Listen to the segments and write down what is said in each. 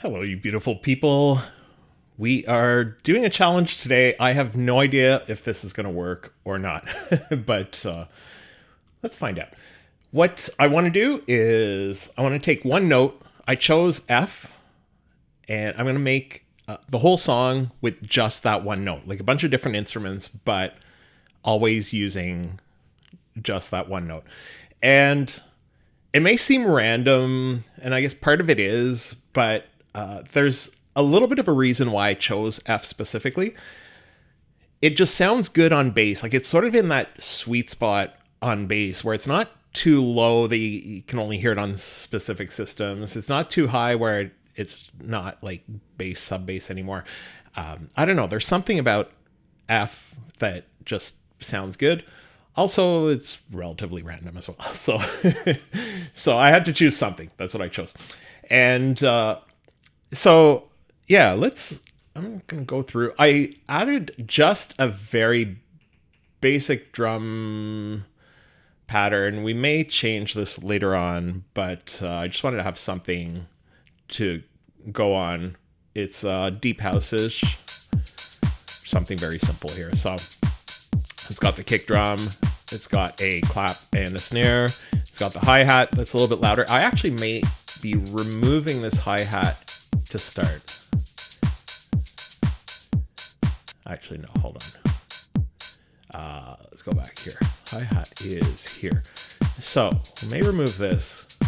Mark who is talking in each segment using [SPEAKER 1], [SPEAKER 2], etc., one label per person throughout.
[SPEAKER 1] Hello, you beautiful people. We are doing a challenge today. I have no idea if this is going to work or not, but let's find out. What I want to do is I want to take one note. I chose F, and I'm going to make the whole song with just that one note, like a bunch of different instruments, but always using just that one note. And it may seem random, and I guess part of it is, but there's a little bit of a reason why I chose F specifically. It just sounds good on bass. Like it's sort of in that sweet spot on bass where it's not too low that you can only hear it on specific systems. It's not too high where it's not like bass, sub bass anymore. I don't know. There's something about F that just sounds good. Also, it's relatively random as well. So I had to choose something. That's what I chose. And so yeah, I'm gonna go through. I added just a very basic drum pattern. We may change this later on, but I just wanted to have something to go on. It's deep house-ish, something very simple here. So it's got the kick drum, it's got a clap and a snare, it's got the hi-hat that's a little bit louder. I actually may be removing this hi-hat to start. Actually, no, hold on. Let's go back here. Hi-hat is here. So we may remove this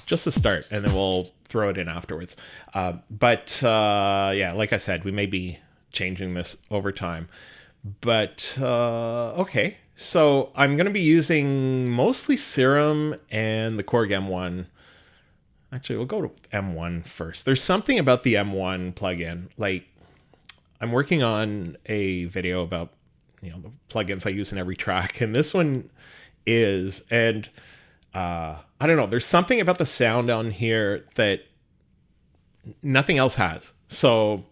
[SPEAKER 1] just to start, and then we'll throw it in afterwards. But yeah, like I said, we may be changing this over time. But okay, so I'm going to be using mostly Serum and the Korg M1. Actually, we'll go to M1 first. There's something about the M1 plugin. Like, I'm working on a video about, the plugins I use in every track, and this one is, and I don't know, there's something about the sound on here that nothing else has. So,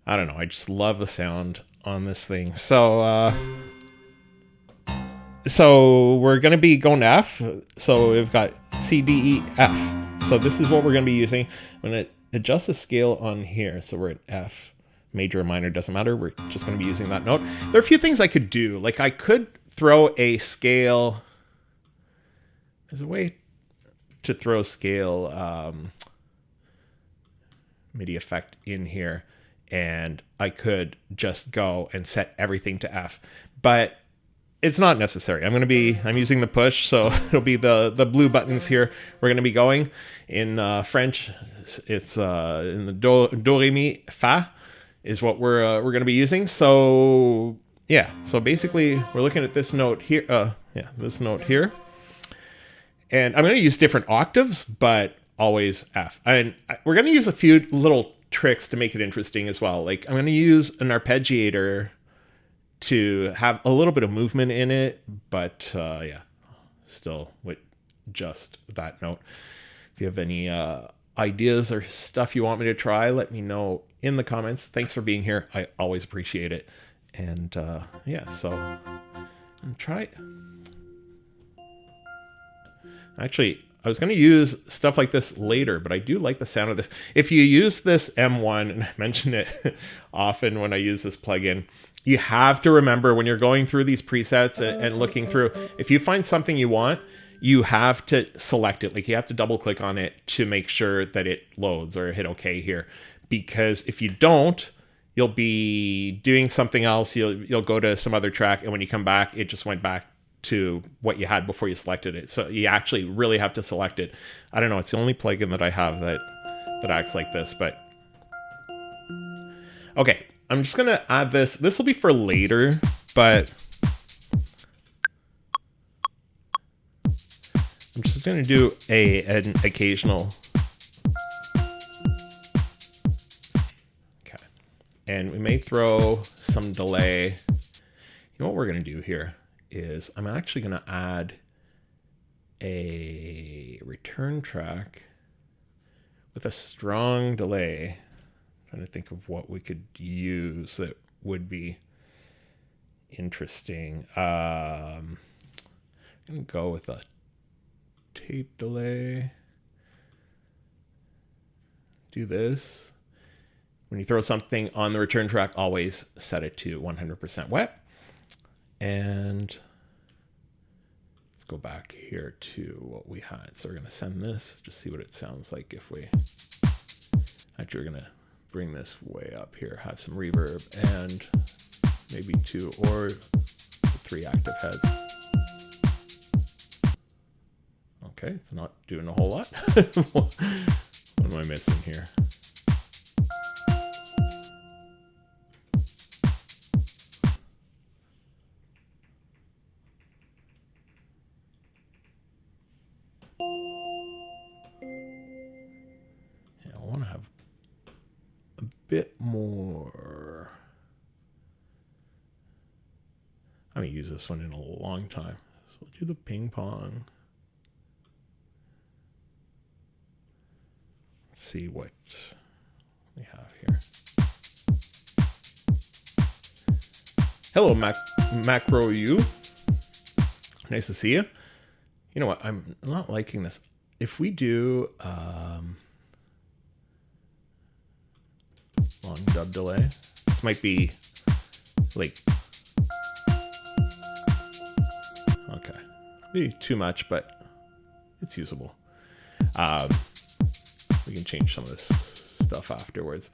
[SPEAKER 1] I don't know, I just love the sound on this thing. So we're going to be going to F. So we've got C, D, E, F. So this is what we're going to be using. I'm going to adjust the scale on here. So we're at F. Major or minor, doesn't matter. We're just going to be using that note. There are a few things I could do. Like I could throw a scale. There's a way to throw a scale MIDI effect in here. And I could just go and set everything to F. But it's not necessary. I'm using the push, so it'll be the blue buttons here. We're going to be going in French. It's in the do re mi fa is what we're going to be using. So yeah, so basically we're looking at this note here. This note here, and I'm going to use different octaves, but always F. And we're going to use a few little tricks to make it interesting as well. Like I'm going to use an arpeggiator to have a little bit of movement in it, but yeah, still with just that note. If you have any ideas or stuff you want me to try, let me know in the comments. Thanks for being here. I always appreciate it. And yeah, so I'm try it. Actually, I was going to use stuff like this later, but I do like the sound of this. If you use this M1, and I mention it often when I use this plugin, you have to remember when you're going through these presets and looking through, if you find something you want, you have to select it. Like you have to double click on it to make sure that it loads or hit OK here. Because if you don't, you'll be doing something else. You'll go to some other track, and when you come back, it just went back to what you had before you selected it. So you actually really have to select it. I don't know. It's the only plugin that I have that acts like this, but okay. I'm just going to add this. This will be for later, but I'm just going to do an occasional. Okay. And we may throw some delay. You know what we're going to do here is I'm actually going to add a return track with a strong delay. Trying to think of what we could use that would be interesting. I'm going to go with a tape delay. do this. When you throw something on the return track, always set it to 100% wet. And let's go back here to what we had. So we're going to send this, just see what it sounds like if we... Actually, we're going to bring this way up here, have some reverb, and maybe 2 or 3 active heads. Okay, it's not doing a whole lot. What am I missing here? Yeah, I want to have a bit more. I haven't used this one in a long time. So we'll do the ping pong. See what we have here. Hello, Macro U. Nice to see you. You know what? I'm not liking this. If we do long dub delay, this might be like, okay, maybe too much, but it's usable. We can change some of this stuff afterwards.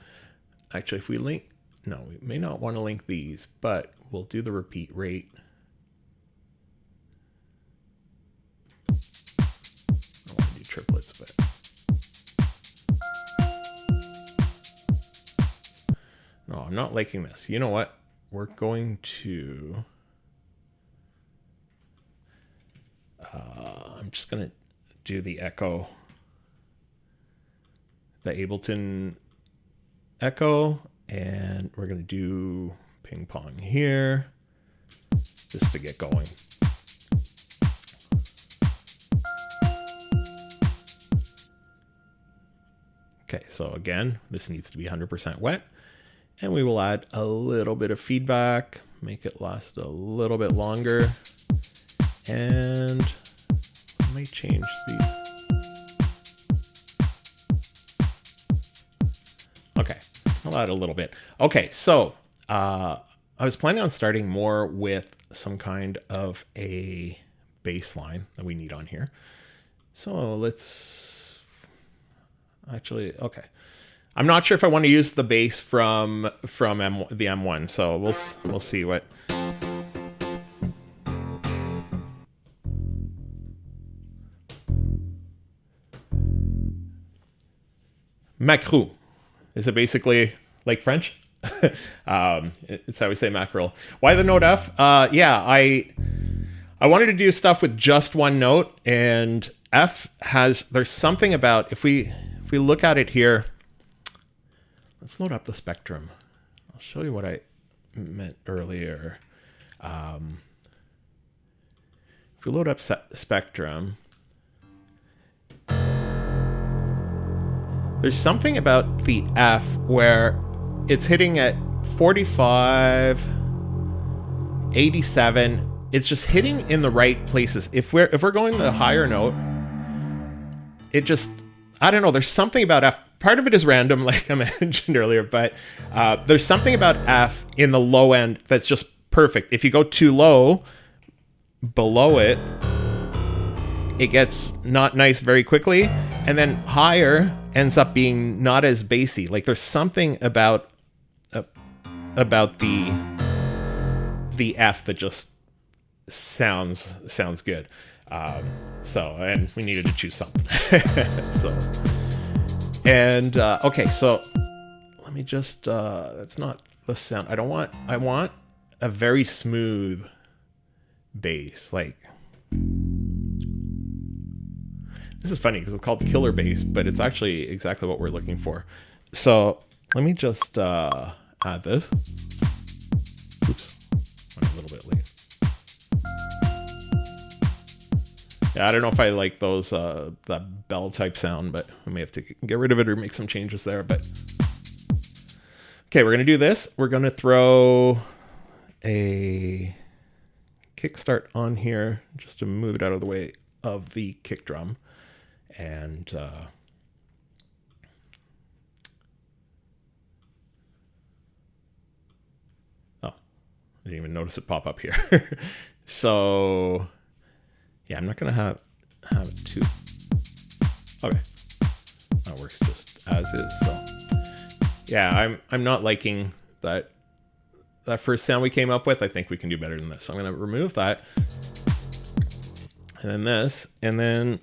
[SPEAKER 1] Actually, if we link, no, we may not want to link these, but we'll do the repeat rate. I don't want to do triplets, but no, I'm not liking this. You know what? We're going to, I'm just going to do the echo. The Ableton echo, and we're going to do ping pong here just to get going. Okay, so again, this needs to be 100% wet, and we will add a little bit of feedback, make it last a little bit longer, and I may change these. Okay, I'll add a little bit. Okay, so I was planning on starting more with some kind of a bass line that we need on here. So let's actually, okay. I'm not sure if I want to use the bass from the M1, so we'll see what. Macro. Is it basically like French? It's how we say mackerel. Why the note F? Yeah, I wanted to do stuff with just one note, and F has, there's something about, if we look at it here, let's load up the spectrum. I'll show you what I meant earlier. If we load up spectrum, there's something about the F where it's hitting at 45, 87. It's just hitting in the right places. If we're going the higher note, it just, I don't know, there's something about F. Part of it is random, like I mentioned earlier, but there's something about F in the low end that's just perfect. If you go too low, below it, it gets not nice very quickly, and then higher ends up being not as bassy. Like there's something about the F that just sounds good. So, and we needed to choose something. So, and okay, so let me just that's not the sound I want. I want a very smooth bass, like. This is funny because it's called killer bass, but it's actually exactly what we're looking for. So let me just add this. Oops, went a little bit late. Yeah, I don't know if I like those that bell type sound, but I may have to get rid of it or make some changes there. But okay, we're gonna do this. We're gonna throw a kickstart on here just to move it out of the way of the kick drum. And didn't even notice it pop up here. So yeah, I'm not gonna have it too. Okay, that works just as is. So yeah, I'm not liking that first sound we came up with. I think we can do better than this. So I'm gonna remove that, and then this, and then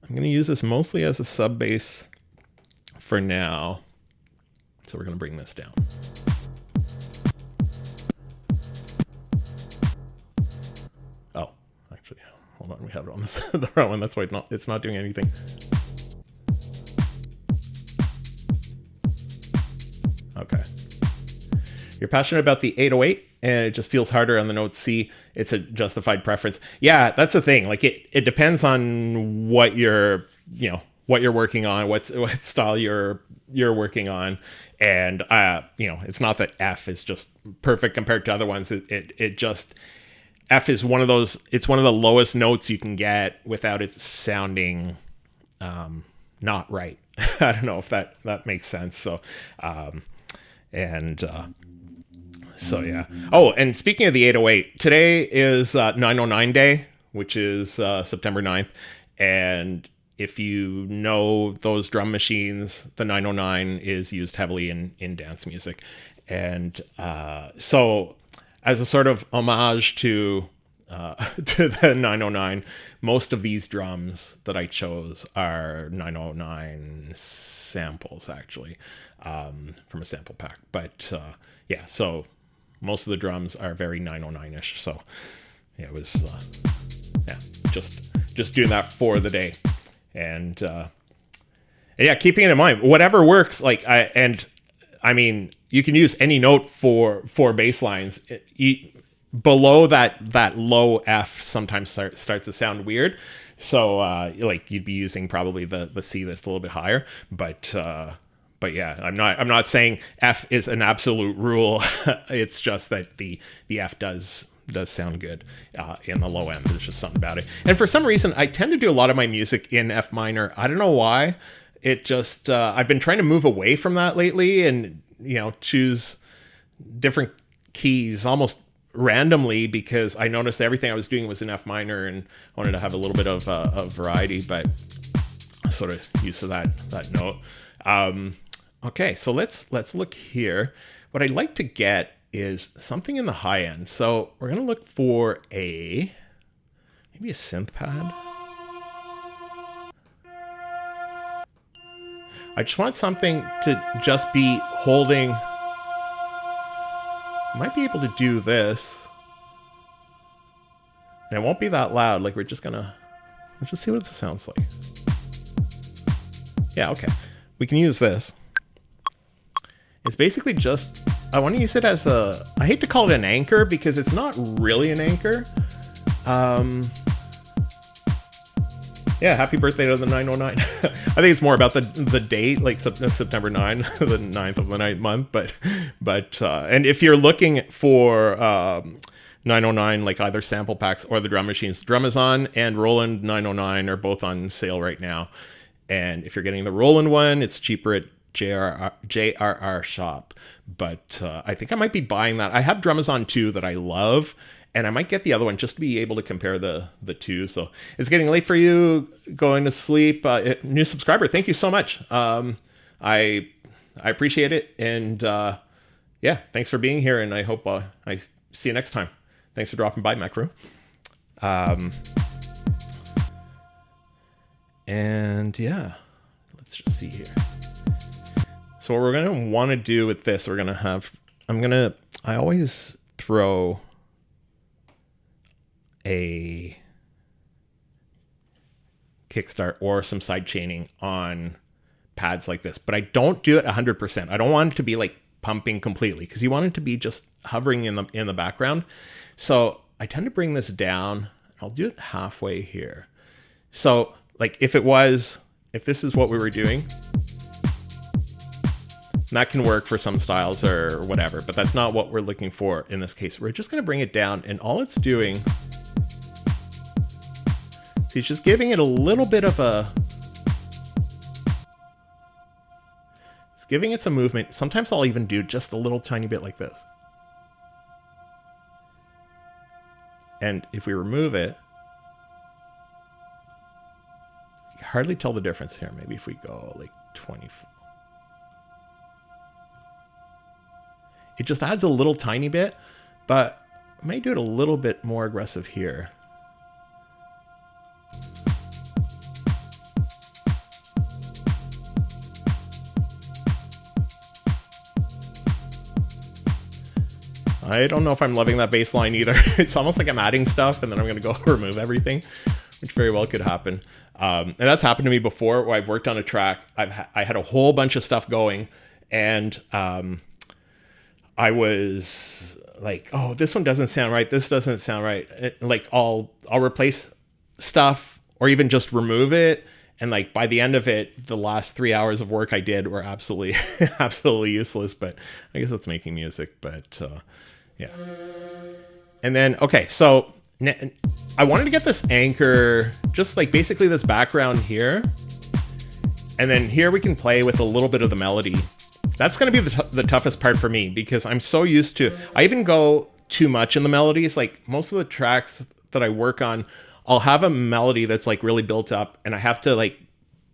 [SPEAKER 1] I'm gonna use this mostly as a sub bass for now. So we're gonna bring this down. Oh, actually, hold on, we have it on this the wrong one. That's why it's not doing anything. Okay. You're passionate about the 808 and it just feels harder on the note C. It's a justified preference. Yeah, that's the thing. Like it depends on what you're working on, what style you're working on. And it's not that F is just perfect compared to other ones. It just, F is one of those, it's one of the lowest notes you can get without it sounding not right. I don't know if that makes sense. So so yeah. Oh, and speaking of the 808, today is 909 day, which is September 9th. And if you know those drum machines, the 909 is used heavily in dance music. And so as a sort of homage to the 909, most of these drums that I chose are 909 samples, actually, from a sample pack. But yeah, so most of the drums are very 909-ish. So yeah, it was just doing that for the day. And yeah, keeping it in mind, whatever works. I mean, you can use any note for bass lines. Below that low F sometimes starts to sound weird. So like you'd be using probably the C that's a little bit higher. But yeah, I'm not saying F is an absolute rule. It's just that the F does sound good in the low end. There's just something about it. And for some reason, I tend to do a lot of my music in F minor. I don't know why. It just I've been trying to move away from that lately, and choose different keys almost randomly, because I noticed everything I was doing was in F minor and wanted to have a little bit of variety, but sort of used to that note. Okay, so let's look here. What I'd like to get is something in the high end. So we're gonna look for maybe a synth pad. I just want something to just be holding. Might be able to do this. And it won't be that loud. Like let's just see what it sounds like. Yeah, okay. We can use this. It's basically just, I want to use it as I hate to call it an anchor because it's not really an anchor. Yeah, happy birthday to the 909. I think it's more about the date, like September 9, the 9th of the 9th month. But and if you're looking for 909, like either sample packs or the drum machines, Drumazon and Roland 909 are both on sale right now. And if you're getting the Roland one, it's cheaper at JRR shop. But I think I might be buying that. I have Drumazon 2 that I love, and I might get the other one just to be able to compare the two. So it's getting late for you, going to sleep. New subscriber, thank you so much. I appreciate it. And yeah, thanks for being here. And I hope I see you next time. Thanks for dropping by, Macro. And yeah, let's just see here. So what we're going to want to do with this, we're going to have, I always throw a kickstart or some side chaining on pads like this, but I don't do it 100%. I don't want it to be like pumping completely, because you want it to be just hovering in the background. So I tend to bring this down. I'll do it halfway here. So like if this is what we were doing, that can work for some styles or whatever, but that's not what we're looking for in this case. We're just going to bring it down, and all it's doing, see, it's just giving it a little bit of it's giving it some movement. Sometimes I'll even do just a little tiny bit like this. And if we remove it, you can hardly tell the difference here. Maybe if we go like 20. It just adds a little tiny bit, but I may do it a little bit more aggressive here. I don't know if I'm loving that bass line either. It's almost like I'm adding stuff and then I'm going to go remove everything, which very well could happen. And that's happened to me before where I've worked on a track. I had a whole bunch of stuff going and I was like, oh, this one doesn't sound right. This doesn't sound right. Like I'll replace stuff or even just remove it. And like by the end of it, the last 3 hours of work I did were absolutely, absolutely useless. But I guess that's making music. But yeah. And then, okay, so I wanted to get this anchor, just like basically this background here. And then here we can play with a little bit of the melody. That's going to be the toughest part for me because I'm so used to, I even go too much in the melodies. Like most of the tracks that I work on, I'll have a melody that's like really built up and I have to like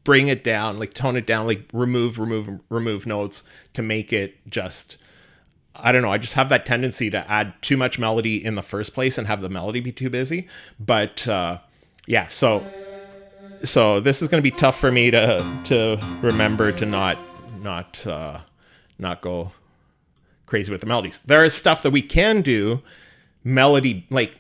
[SPEAKER 1] bring it down, like tone it down, like remove notes to make it just, I don't know. I just have that tendency to add too much melody in the first place and have the melody be too busy. But yeah, so this is going to be tough for me to remember to not go crazy with the melodies. There is stuff that we can do melody, like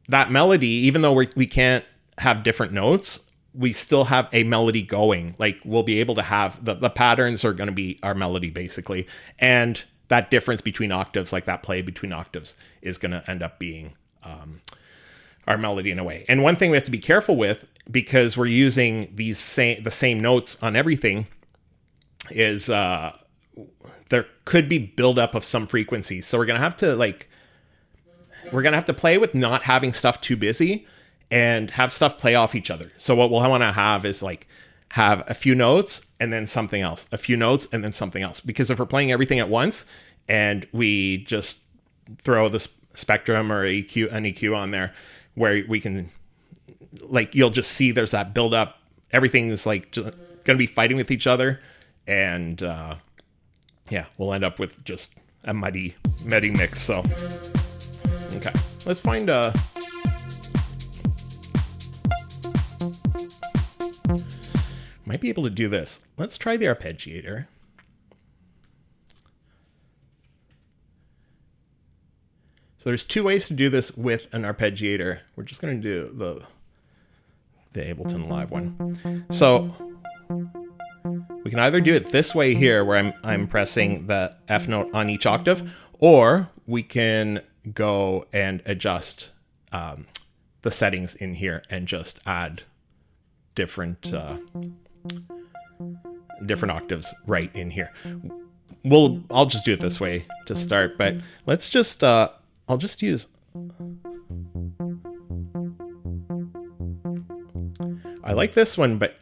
[SPEAKER 1] that melody, even though we can't have different notes, we still have a melody going. Like we'll be able to have the patterns are going to be our melody basically. And that difference between octaves, like that play between octaves is going to end up being our melody in a way. And one thing we have to be careful with, because we're using the same notes on everything, is there could be buildup of some frequencies. So we're going to have to play with not having stuff too busy and have stuff play off each other. So what we'll want to have is like have a few notes and then something else, a few notes and then something else. Because if we're playing everything at once and we just throw the spectrum or an EQ on there where we can, like, you'll just see there's that build up. Everything is like going to be fighting with each other. And yeah, we'll end up with just a muddy mix. So, okay, let's find might be able to do this. Let's try the arpeggiator. So there's two ways to do this with an arpeggiator. We're just going to do the Ableton Live one. So we can either do it this way here, where I'm pressing the F note on each octave, or we can go and adjust the settings in here and just add different octaves right in here. I'll just do it this way to start, but let's just I'll just use, I like this one, but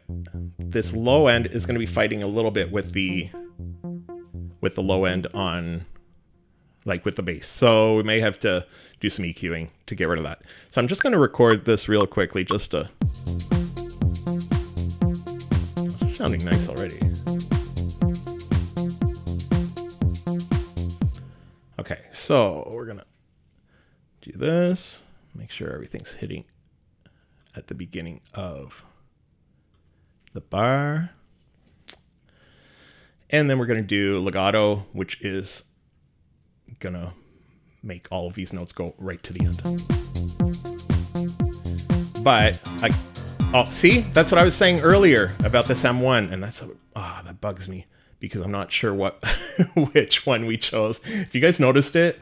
[SPEAKER 1] this low end is going to be fighting a little bit with the low end on, like, with the bass. So we may have to do some EQing to get rid of that. So I'm just going to record this real quickly just to, this is sounding nice already. Okay, so we're going to do this, make sure everything's hitting at the beginning of the bar. And then we're going to do legato, which is going to make all of these notes go right to the end. But oh, see, that's what I was saying earlier about this M1, and that bugs me because I'm not sure which one we chose. If you guys noticed it,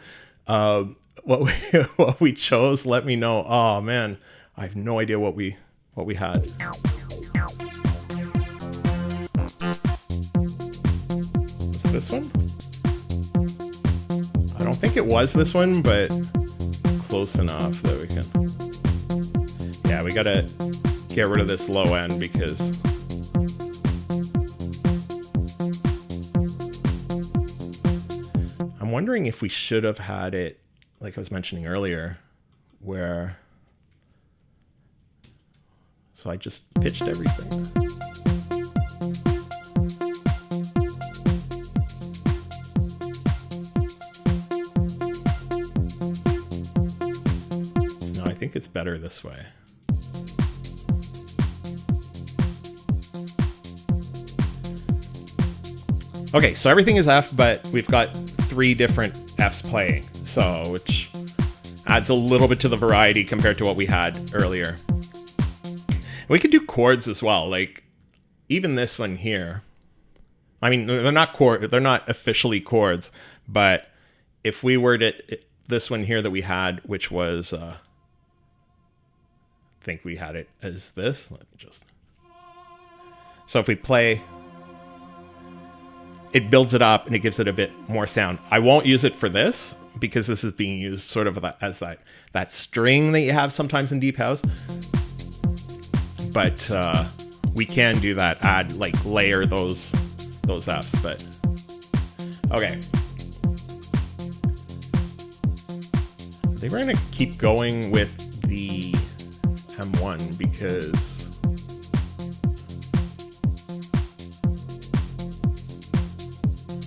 [SPEAKER 1] what we chose, let me know. Oh man, I have no idea what we had. Was it this one? I don't think it was this one, but close enough that we can. Yeah, we gotta get rid of this low end because I'm wondering if we should have had it, like I was mentioning earlier, where, so I just pitched everything. No, I think it's better this way. Okay, so everything is F, but we've got 3 different Fs playing, so which adds a little bit to the variety compared to what we had earlier. We could do chords as well, like even this one here. I mean, they're not officially chords, but if we were to this one here that we had, which was I think we had it as this. Let me just. So if we play, it builds it up and it gives it a bit more sound. I won't use it for this because this is being used sort of as that string that you have sometimes in deep house. But we can do that, add, like, layer those Fs, but okay. I think we're gonna keep going with the M1 because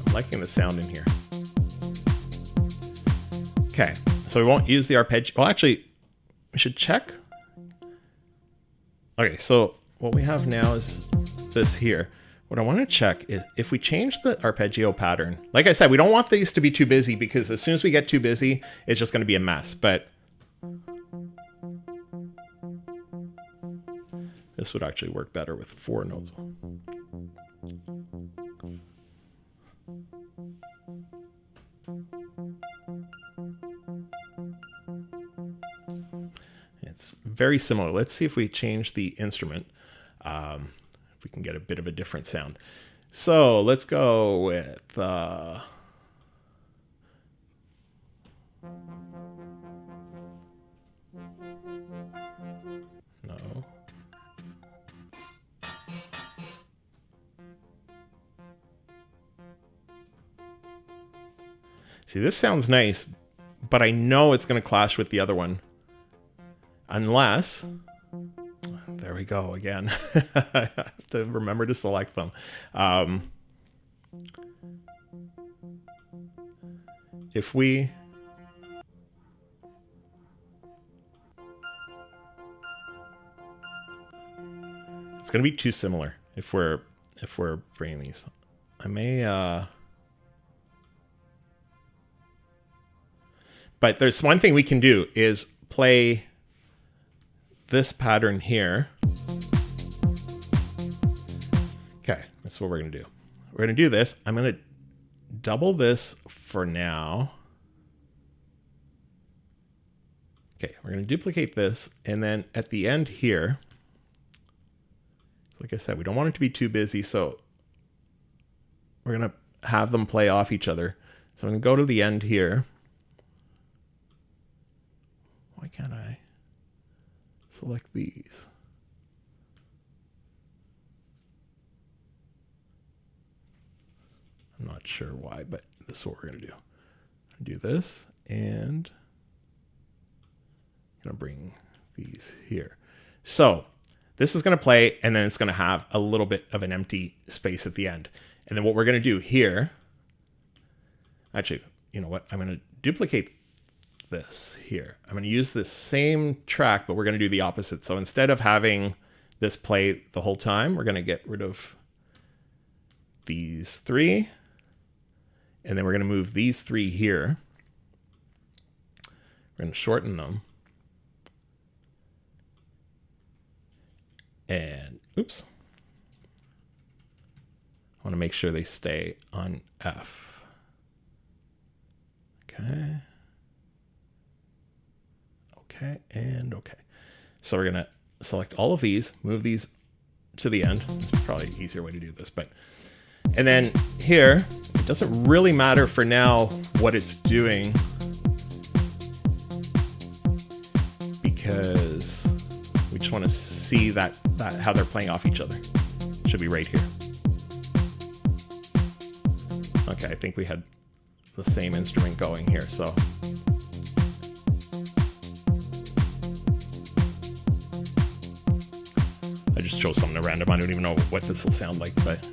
[SPEAKER 1] I'm liking the sound in here. Okay, so we won't use the arpeggio. Well, actually, we should check. Okay, so what we have now is this here. What I want to check is if we change the arpeggio pattern. Like I said, we don't want these to be too busy because as soon as we get too busy, it's just going to be a mess. But this would actually work better with 4 notes. It's very similar. Let's see if we change the instrument. If we can get a bit of a different sound. So let's go with no. See, this sounds nice, but I know it's going to clash with the other one. Unless, there we go again. I have to remember to select them. If we, it's going to be too similar if we're bringing these. I may, but there's one thing we can do is play this pattern here. Okay, that's what we're going to do. We're going to do this. I'm going to double this for now. Okay, we're going to duplicate this. And then at the end here, like I said, we don't want it to be too busy. So we're going to have them play off each other. So I'm going to go to the end here. Why can't I select these? I'm not sure why, but this is what we're going to do. Do this, and I'm going to bring these here. So this is going to play, and then it's going to have a little bit of an empty space at the end. And then what we're going to do here, actually, you know what? I'm going to duplicate this here. I'm going to use this same track, but we're going to do the opposite. So instead of having this play the whole time, we're going to get rid of these 3. And then we're going to move these 3 here. We're going to shorten them. And, oops. I want to make sure they stay on F. Okay. Okay, and okay. So we're going to select all of these, move these to the end. It's probably an easier way to do this, but, and then here, it doesn't really matter for now what it's doing because we just want to see that how they're playing off each other. Should be right here. Okay, I think we had the same instrument going here, so. just chose something at random. I don't even know what this will sound like, but...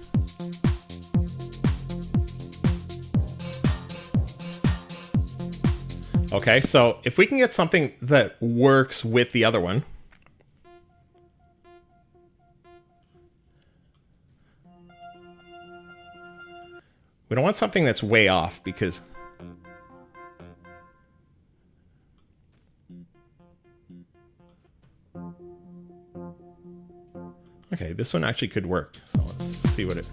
[SPEAKER 1] Okay, so if we can get something that works with the other one... We don't want something that's way off, because... Okay, this one actually could work. So let's see what it...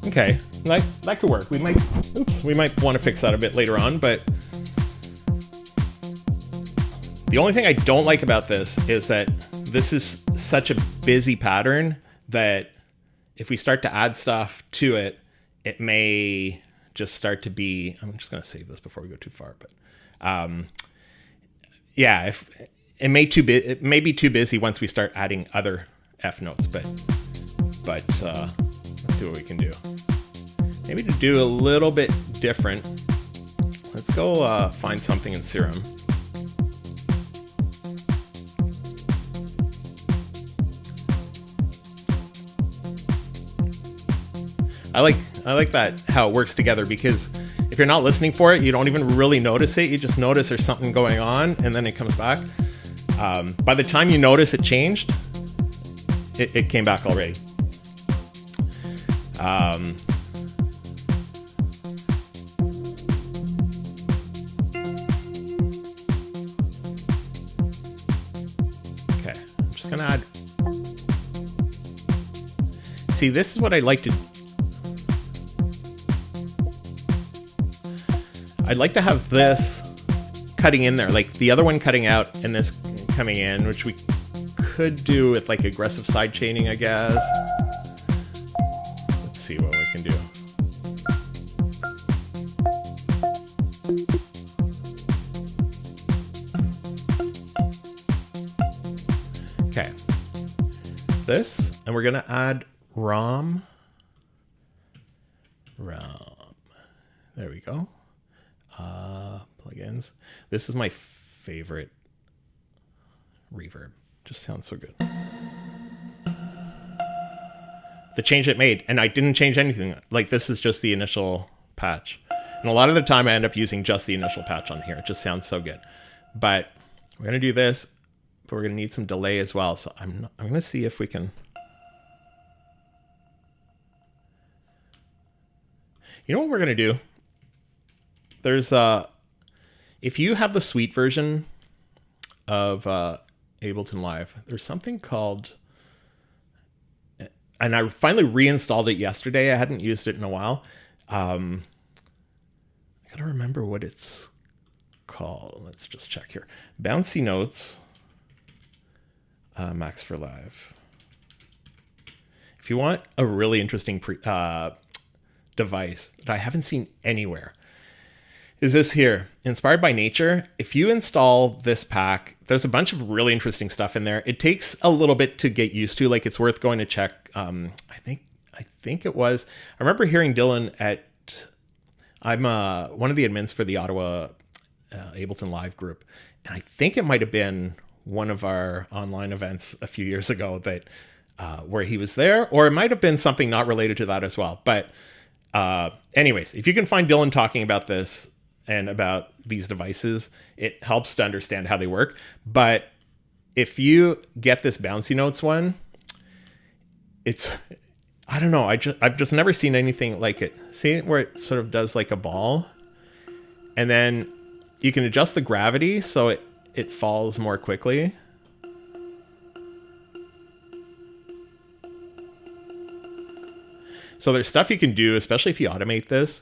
[SPEAKER 1] Okay, that could work. We might want to fix that a bit later on, but the only thing I don't like about this is that this is such a busy pattern that if we start to add stuff to it, it may just start to be... I'm just going to save this before we go too far, but yeah, if it may be too busy once we start adding other F notes, but let's see what we can do. Maybe to do a little bit different, let's go find something in Serum. I like that, how it works together, because if you're not listening for it, you don't even really notice it. You just notice there's something going on, and then it comes back. By the time you notice it changed, it came back already. Okay, I'm just gonna add... See, this is what I like to... I'd like to have this cutting in there, like the other one cutting out and this coming in, which we could do with like aggressive side chaining, I guess. Let's see what we can do. Okay. This, and we're going to add ROM. There we go. Plugins. This is my favorite reverb. Just sounds so good. The change it made, and I didn't change anything. Like, this is just the initial patch. And a lot of the time I end up using just the initial patch on here. It just sounds so good. But we're going to do this, but we're going to need some delay as well. So I'm going to see if we can... You know what we're going to do? There's if you have the suite version of Ableton Live, there's something called, and I finally reinstalled it yesterday. I hadn't used it in a while. I gotta remember what it's called. Let's just check here. Bouncy Notes, Max for Live. If you want a really interesting device that I haven't seen anywhere, is this here, Inspired by Nature. If you install this pack, there's a bunch of really interesting stuff in there. It takes a little bit to get used to. Like, it's worth going to check. I think it was, I remember hearing Dylan at, I'm one of the admins for the Ottawa Ableton Live group. And I think it might've been one of our online events a few years ago that where he was there, or it might've been something not related to that as well. But anyways, if you can find Dylan talking about this, and about these devices, it helps to understand how they work. But if you get this Bouncy Notes one, it's, I don't know, I've just never seen anything like it. See where it sort of does like a ball, and then you can adjust the gravity so it falls more quickly. So there's stuff you can do, especially if you automate this.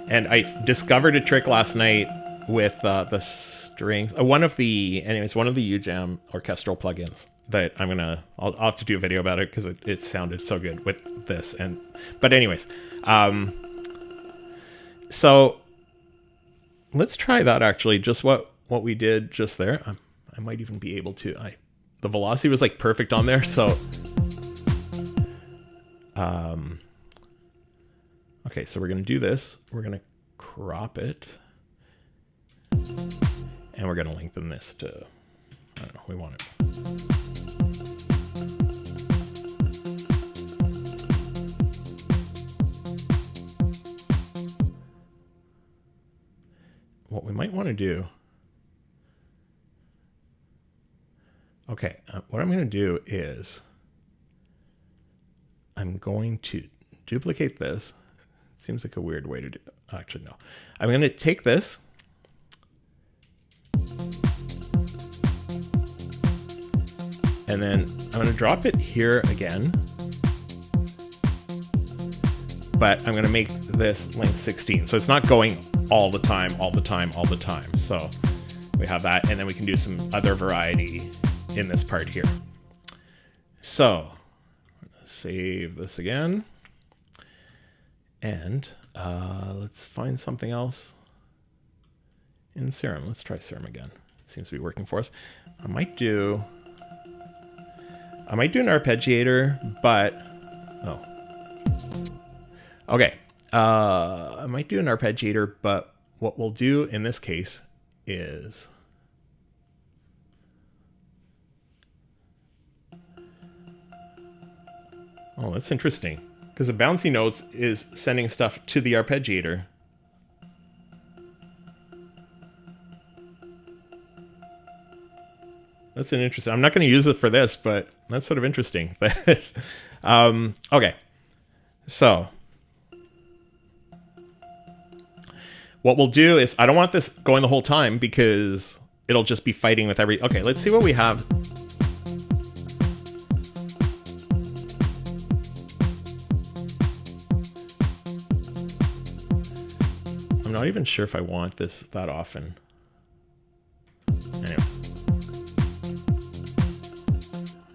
[SPEAKER 1] And I discovered a trick last night with the strings. One of the UJam orchestral plugins that I'll have to do a video about it because it sounded so good with this. But anyways, so let's try that actually. Just what we did just there. I might even be able to. The velocity was like perfect on there. So, okay, so we're gonna do this. We're gonna crop it, and we're gonna lengthen this to, I don't know, we want it. What we might want to do, okay, what I'm going to do is I'm going to duplicate this. Seems like a weird way to do it. Actually, no. I'm going to take this and then I'm going to drop it here again, but I'm going to make this length 16. So it's not going all the time. So we have that, and then we can do some other variety in this part here. So I'm going to save this again, and let's find something else in Serum. Let's try Serum again. It seems to be working for us. I might do an arpeggiator, but okay. I might do an arpeggiator, but what we'll do in this case is that's interesting, because the bouncy notes is sending stuff to the arpeggiator. That's an interesting. I'm not going to use it for this, but that's sort of interesting. Okay, so what we'll do is, I don't want this going the whole time because it'll just be fighting with every. Okay, let's see what we have. I'm not even sure if I want this that often. Anyway.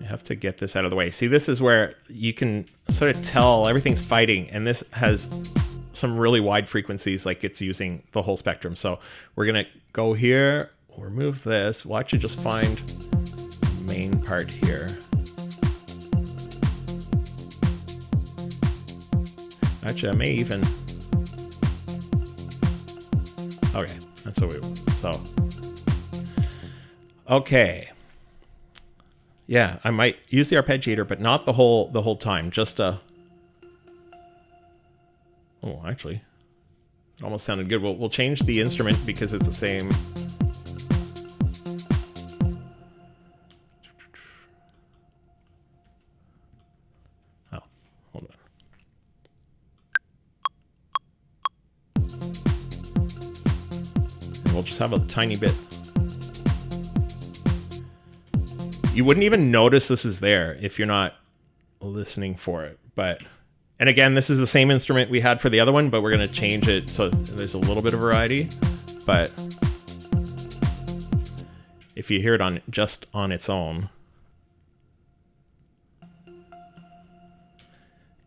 [SPEAKER 1] I have to get this out of the way. See, this is where you can sort of tell everything's fighting, and this has some really wide frequencies, like it's using the whole spectrum. So we're gonna go here, we'll remove this, we'll actually just find the main part here. Actually, I may even, okay, that's what we want. So okay, yeah, I might use the arpeggiator, but not the whole time, just oh, actually, it almost sounded good. We'll change the instrument because it's the same. Oh, hold on. And we'll just have a tiny bit. You wouldn't even notice this is there if you're not listening for it, but. And again, this is the same instrument we had for the other one, but we're going to change it so there's a little bit of variety. But if you hear it just on its own,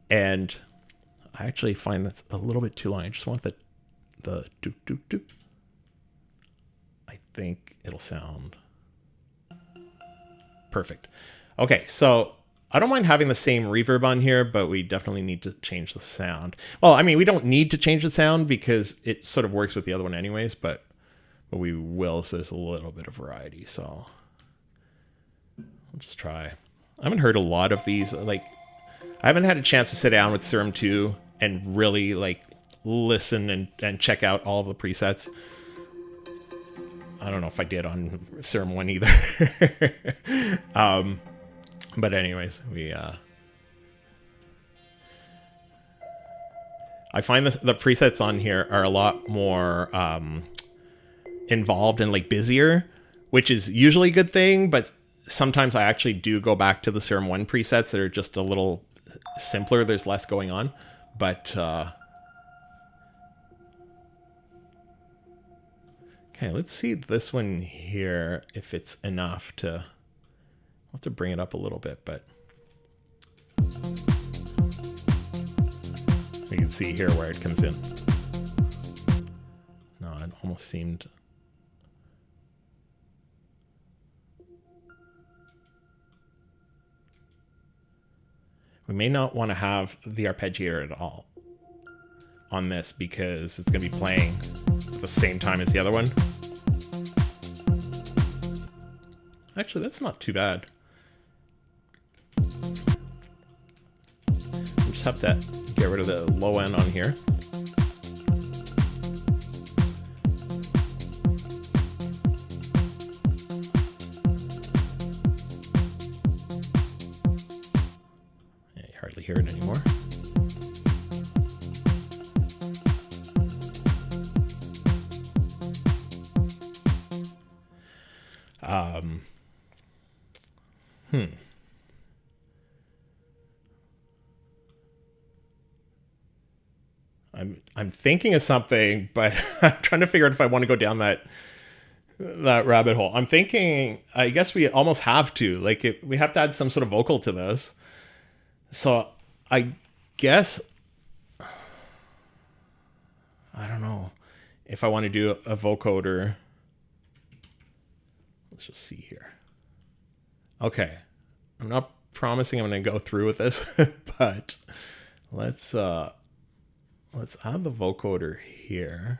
[SPEAKER 1] and I actually find that's a little bit too long. I just want the doop doop doop. I think it'll sound perfect. Okay, so I don't mind having the same reverb on here, but we definitely need to change the sound. Well, I mean, we don't need to change the sound because it sort of works with the other one anyways, but we will, so there's a little bit of variety. So I'll just try. I haven't heard a lot of these. Like, I haven't had a chance to sit down with Serum 2 and really like listen and check out all of the presets. I don't know if I did on Serum 1 either. But anyways, I find the presets on here are a lot more involved and like busier, which is usually a good thing, but sometimes I actually do go back to the Serum 1 presets that are just a little simpler. There's less going on, but okay, let's see this one here, if it's enough to. I'll have to bring it up a little bit, but you can see here where it comes in. No, I don't. almost seemed... We may not want to have the arpeggiator at all on this because it's going to be playing at the same time as the other one. Actually, that's not too bad. We'll just have to get rid of the low end on here. Yeah, you hardly hear it anymore. I'm thinking of something, but I'm trying to figure out if I want to go down that rabbit hole. I'm thinking, I guess we almost have to, like, we have to add some sort of vocal to this. So I guess, I don't know if I want to do a vocoder. Let's just see here. Okay. I'm not promising I'm going to go through with this, but let's add the vocoder here.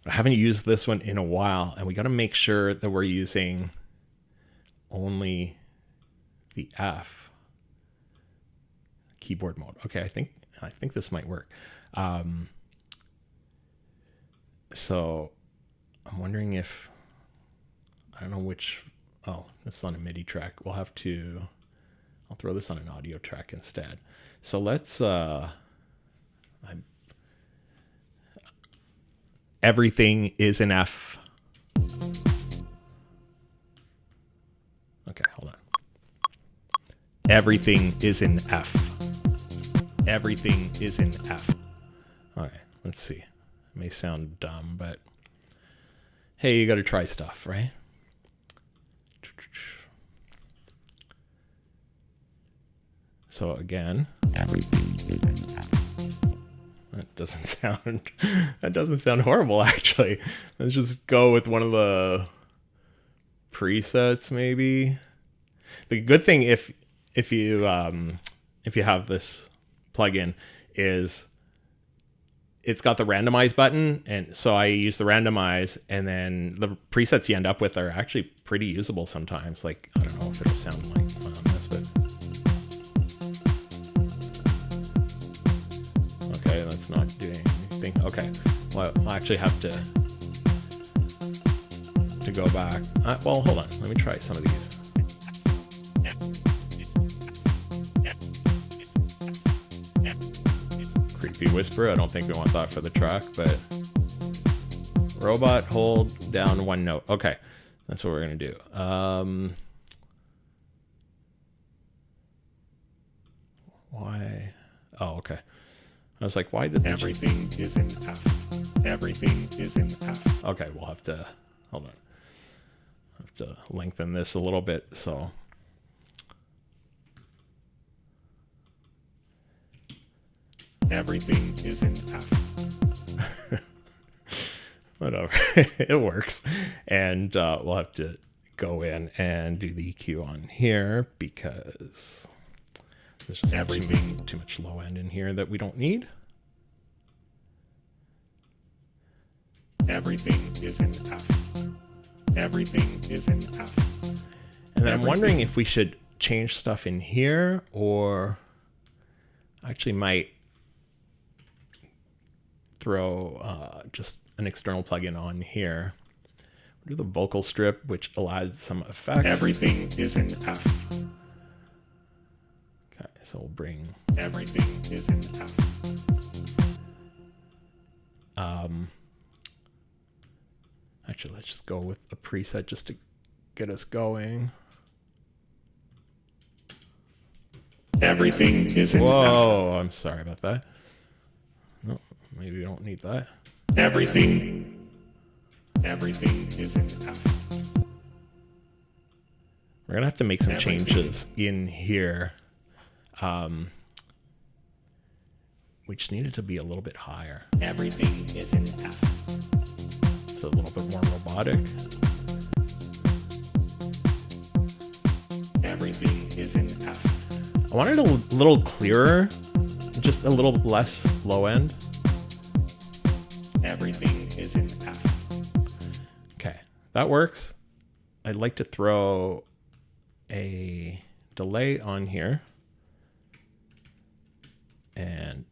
[SPEAKER 1] I haven't used this one in a while, and we got to make sure that we're using only the F keyboard mode. Okay, I think this might work. So I'm wondering if, I don't know which, oh, this is on a MIDI track. We'll have to, I'll throw this on an audio track instead. So let's, everything is in F. Okay, hold on. Everything is in F. Everything is in F. All right, let's see. It may sound dumb, but hey, you got to try stuff, right? So again, everything is in F. That doesn't sound horrible, actually. Let's just go with one of the presets, maybe. The good thing if you have this plugin is it's got the randomize button, and so I use the randomize, and then the presets you end up with are actually pretty usable sometimes. Like, I don't know if it'll sound like on this, but okay, that's not doing anything. Okay, well, I'll actually have to go back. Well, hold on, let me try some of these. Creepy whisper, I don't think we want that for the track, but robot, hold down one note. Okay, that's what we're gonna do. Why? Oh, okay. I was like, why did everything is in F? Everything is in F. Okay, we'll have to, hold on. I have to lengthen this a little bit, so. Everything is in F. Whatever, it works. And we'll have to go in and do the EQ on here because there's just too much low end in here that we don't need. Everything is in F. Everything is in F. And then I'm wondering if we should change stuff in here, or actually might throw just an external plugin on here. We'll do the vocal strip, which allows some effects. Everything is in F. Okay, so we'll bring everything is in F. Actually, let's just go with a preset just to get us going. Everything is in F. Whoa, I'm sorry about that. No, maybe we don't need that. Everything is in F. We're gonna have to make some changes in here. we just need it to be a little bit higher.
[SPEAKER 2] Everything is in F.
[SPEAKER 1] So a little bit more robotic.
[SPEAKER 2] Everything is in F.
[SPEAKER 1] I want it a little clearer, just a little less low end.
[SPEAKER 2] Everything is in F.
[SPEAKER 1] Okay, that works. I'd like to throw a delay on here. And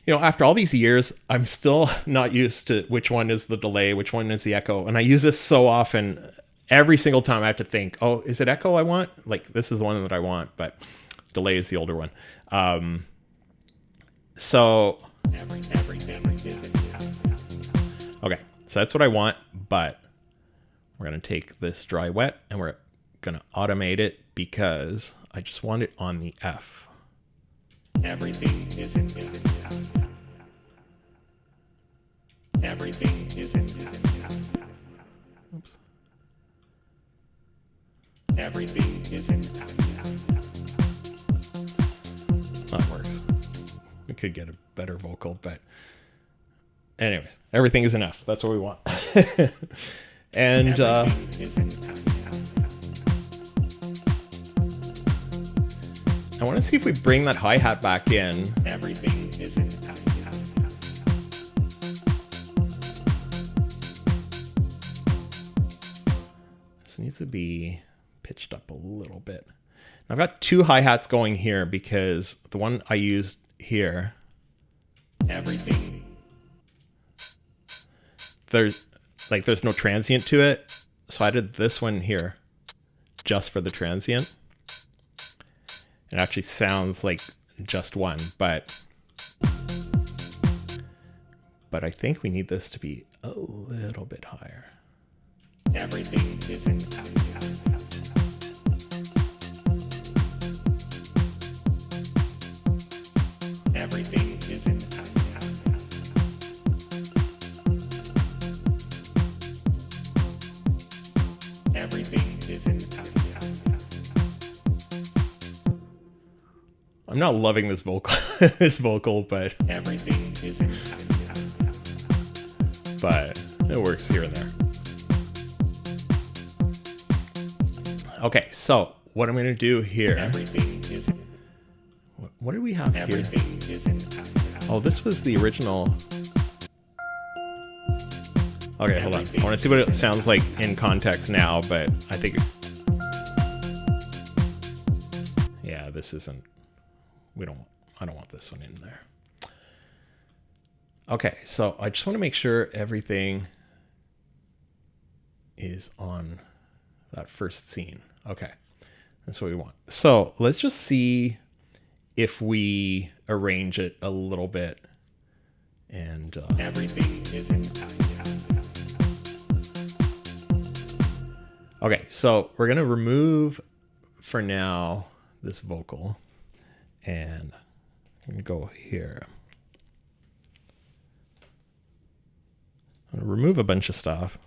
[SPEAKER 1] you know, after all these years, I'm still not used to which one is the delay, which one is the echo. And I use this so often, every single time I have to think, oh, is it echo I want? Like, this is the one that I want, but delay is the older one. So, okay, so that's what I want, but we're going to take this dry wet and we're going to automate it because I just want it on the F.
[SPEAKER 2] Everything is in F. Everything is in F.
[SPEAKER 1] Oops.
[SPEAKER 2] Everything is in F.
[SPEAKER 1] That works. We could get a better vocal, but anyways, everything is in F. That's what we want. And I want to see if we bring that hi-hat back in.
[SPEAKER 2] Everything is in F.
[SPEAKER 1] This needs to be pitched up a little bit. I've got two hi-hats going here because the one I used here,
[SPEAKER 2] everything,
[SPEAKER 1] there's no transient to it. So I did this one here just for the transient. It actually sounds like just one, but I think we need this to be a little bit higher.
[SPEAKER 2] Everything is in F. Everything is in F. Everything is in F.
[SPEAKER 1] I'm not loving this vocal, but
[SPEAKER 2] everything is in F.
[SPEAKER 1] But it works here and there. Okay, so what I'm going to do here.
[SPEAKER 2] Everything is in,
[SPEAKER 1] what did we have
[SPEAKER 2] everything
[SPEAKER 1] here?
[SPEAKER 2] Is in F.
[SPEAKER 1] Oh, this was the original. Okay, hold on. I want to see what it sounds like in context now, but I think. Yeah, this isn't. I don't want this one in there. Okay, so I just want to make sure everything is on that first scene. Okay, that's what we want. So let's just see if we arrange it a little bit. And
[SPEAKER 2] everything is in
[SPEAKER 1] okay, so we're going to remove for now this vocal. And I'm going to go here. I'm going to remove a bunch of stuff.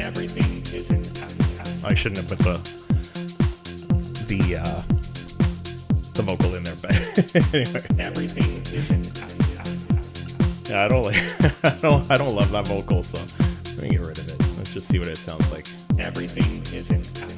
[SPEAKER 2] everything is in F.
[SPEAKER 1] I shouldn't have put the vocal in there, but anyway.
[SPEAKER 2] Everything is in F.
[SPEAKER 1] Yeah, I don't love that vocal, so let me get rid of it. Let's just see what it sounds like.
[SPEAKER 2] Everything is in F.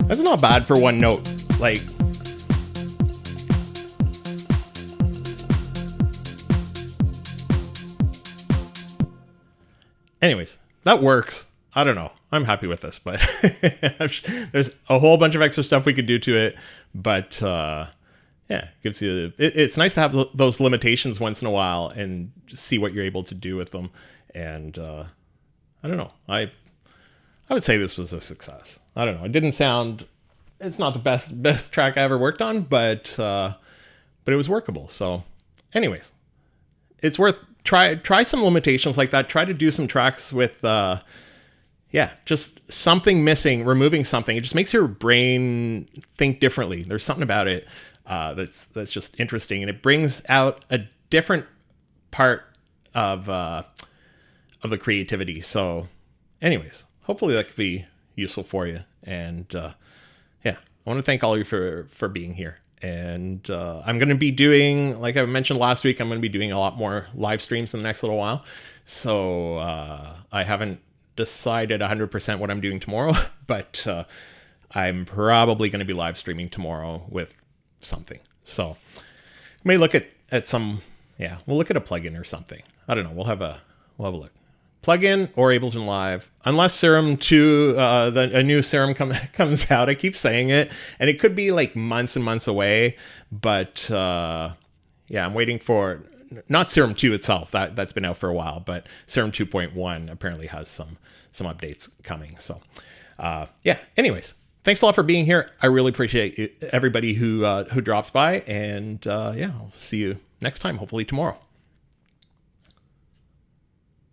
[SPEAKER 1] That's not bad for one note. Like, anyways, that works. I don't know. I'm happy with this, but there's a whole bunch of extra stuff we could do to it. But yeah, gives you. It's nice to have those limitations once in a while and see what you're able to do with them. And I don't know. I would say this was a success. I don't know. It didn't sound. It's not the best track I ever worked on, but it was workable. So, anyways, it's worth try some limitations like that. Try to do some tracks with just something missing, removing something. It just makes your brain think differently. There's something about it that's just interesting, and it brings out a different part of the creativity. So, anyways, hopefully that could be useful for you. And I want to thank all of you for being here. And I'm going to be doing, like I mentioned last week, I'm going to be doing a lot more live streams in the next little while. So I haven't decided 100% what I'm doing tomorrow, but I'm probably going to be live streaming tomorrow with something. So we may look at some, we'll look at a plugin or something. I don't know. We'll have a look. Plugin or Ableton Live, unless Serum 2, a new Serum comes out. I keep saying it, and it could be like months and months away. But I'm waiting for not Serum 2 itself. That's been out for a while, but Serum 2.1 apparently has some updates coming. So anyways, thanks a lot for being here. I really appreciate everybody who drops by, and I'll see you next time, hopefully tomorrow.